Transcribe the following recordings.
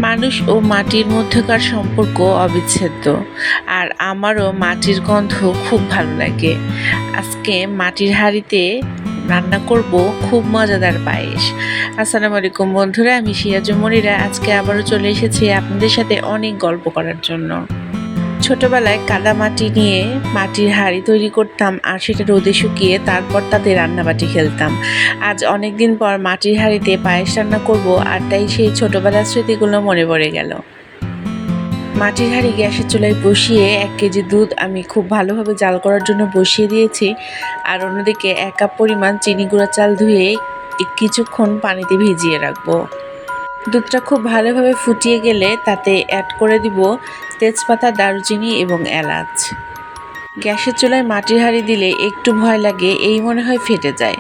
মানুষ ও মাটির মধ্যকার সম্পর্ক অবিচ্ছেদ্য। আর আমারও মাটির গন্ধ খুব ভালো লাগে। আজকে মাটির হাঁড়িতে রান্না করব খুব মজাদার পায়েস। আসসালামু আলাইকুম বন্ধুরা, আমি সিরাজুম মনিরা আজকে আবারও চলে এসেছি আপনাদের সাথে অনেক গল্প করার জন্য। ছোটবেলায় কাদা মাটি নিয়ে মাটির হাঁড়ি তৈরি করতাম আর সেটা রোদে শুকিয়ে তারপর তাতে রান্নাবাটি খেলতাম। আজ অনেক দিন পর মাটির হাঁড়িতে পায়েস রান্না করব, আর তাই সেই ছোটবেলার স্মৃতিগুলো মনে পড়ে গেল। মাটির হাঁড়ি গ্যাসের চুলায় বসিয়ে 1 কেজি দুধ আমি খুব ভালোভাবে জাল করার জন্য বসিয়ে দিয়েছি। আর অন্যদিকে 1 কাপ পরিমাণ চিনি গুঁড়া চাল ধুয়ে কিছুক্ষণ পানিতে ভিজিয়ে রাখবো। দুধটা খুব ভালোভাবে ফুটিয়ে গেলে তাতে অ্যাড করে দিব তেজপাতা, দারুচিনি এবং এলাচ। গ্যাসের চুলায় মাটির হাঁড়ি দিলে একটু ভয় লাগে, এই মনে হয় ফেটে যায়।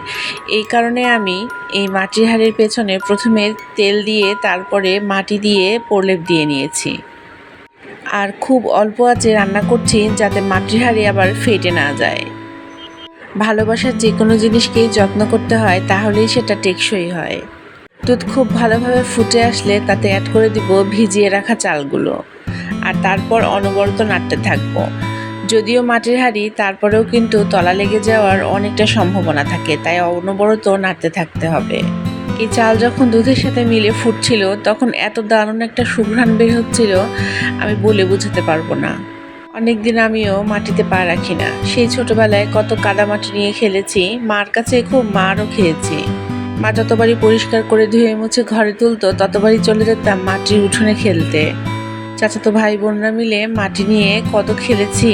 এই কারণে আমি এই মাটির হাঁড়ির পেছনে প্রথমে তেল দিয়ে তারপরে মাটি দিয়ে প্রলেপ দিয়ে নিয়েছি। আর খুব অল্প আঁচে রান্না করছি যাতে মাটির হাঁড়ি আবার ফেটে না যায়। ভালোবাসার যে কোনো জিনিসকেই যত্ন করতে হয়, তাহলেই সেটা টেকসই হয়। দুধ খুব ভালোভাবে ফুটে আসলে তাতে অ্যাড করে দিব ভিজিয়ে রাখা চালগুলো, আর তারপর অনবরত নাড়তে থাকবো। যদিও মাটির হাঁড়ি, তারপরেও কিন্তু তলা লেগে যাওয়ার অনেকটা সম্ভাবনা থাকে, তাই অনবরত নাড়তে থাকতে হবে। এই চাল যখন দুধের সাথে মিলে ফুটছিল তখন এত দারুণ একটা সুঘ্রাণ বের হচ্ছিল, আমি বলে বোঝাতে পারবো না। অনেকদিন আমিও মাটিতে পা রাখি না। সেই ছোটবেলায় কত কাদামাটি নিয়ে খেলেছি, মার কাছে খুব মারও খেয়েছি। মা যতবারই পরিষ্কার করে ধুয়ে মুছে ঘরে তুলতো ততবারই চলে যেতাম মাটির উঠোনে খেলতে। চাচাতো ভাই বোনরা মিলে মাটি নিয়ে কত খেলেছি।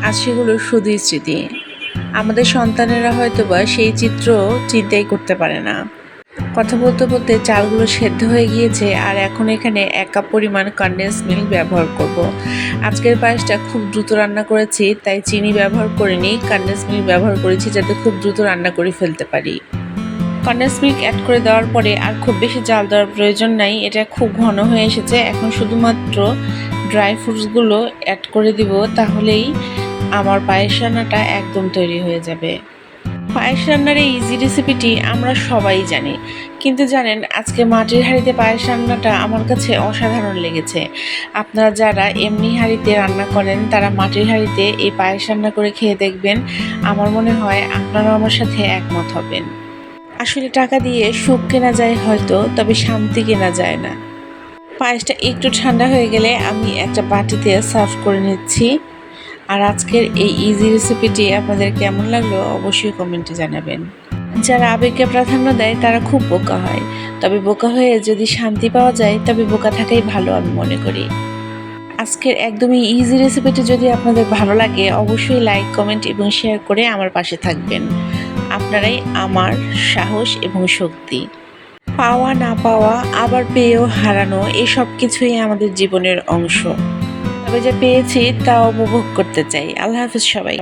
আজ সেগুলো শুধুই স্মৃতি। আমাদের সন্তানেরা হয়তোবা সেই চিত্র চিন্তাই করতে পারে না। কথা বলতে বলতে চালগুলো সেদ্ধ হয়ে গিয়েছে, আর এখন এখানে 1 কাপ পরিমাণ কনডেন্স মিল্ক ব্যবহার করব। আজকের পায়েসটা খুব দ্রুত রান্না করেছি, তাই চিনি ব্যবহার করিনি, কনডেন্স মিল্ক ব্যবহার করেছি যাতে খুব দ্রুত রান্না করে ফেলতে পারি। কনডেন্স মিল্ক অ্যাড করে দেওয়ার পরে আর খুব বেশি জাল দেওয়ার প্রয়োজন নাই। এটা খুব ঘন হয়ে এসেছে। এখন শুধুমাত্র ড্রাই ফ্রুটসগুলো অ্যাড করে দিব, তাহলেই আমার পায়েস রান্নাটা একদম তৈরি হয়ে যাবে। পায়েস রান্নার এই ইজি রেসিপিটি আমরা সবাই জানি, কিন্তু জানেন আজকে মাটির হাঁড়িতে পায়েস রান্নাটা আমার কাছে অসাধারণ লেগেছে। আপনারা যারা এমনি হাঁড়িতে রান্না করেন তারা মাটির হাঁড়িতে এই পায়েস রান্না করে খেয়ে দেখবেন। আমার মনে হয় আপনারাও আমার সাথে একমত হবেন। আসলে টাকা দিয়ে সুখ কেনা যায় হয়তো, তবে শান্তি কেনা যায় না। পায়েসটা একটু ঠান্ডা হয়ে গেলে আমি একটা বাটিতে সার্ভ করে নিচ্ছি। আর আজকের এই ইজি রেসিপিটি আপনাদের কেমন লাগলো অবশ্যই কমেন্টে জানাবেন। যারা আবেগকে প্রাধান্য দেয় তারা খুব বোকা হয়, তবে বোকা হয়ে যদি শান্তি পাওয়া যায় তবে বোকা থাকাই ভালো আমি মনে করি। আজকের একদমই ইজি রেসিপিটি যদি আপনাদের ভালো লাগে অবশ্যই লাইক, কমেন্ট এবং শেয়ার করে আমার পাশে থাকবেন। আপনারাই আমার সাহস এবং শক্তি। পাওয়া না পাওয়া, আবার পেয়েও হারানো, এসব কিছুই আমাদের জীবনের অংশ। তবে যা পেয়েছি তা উপভোগ করতে চাই। আল্লাহ হাফেজ সবাই।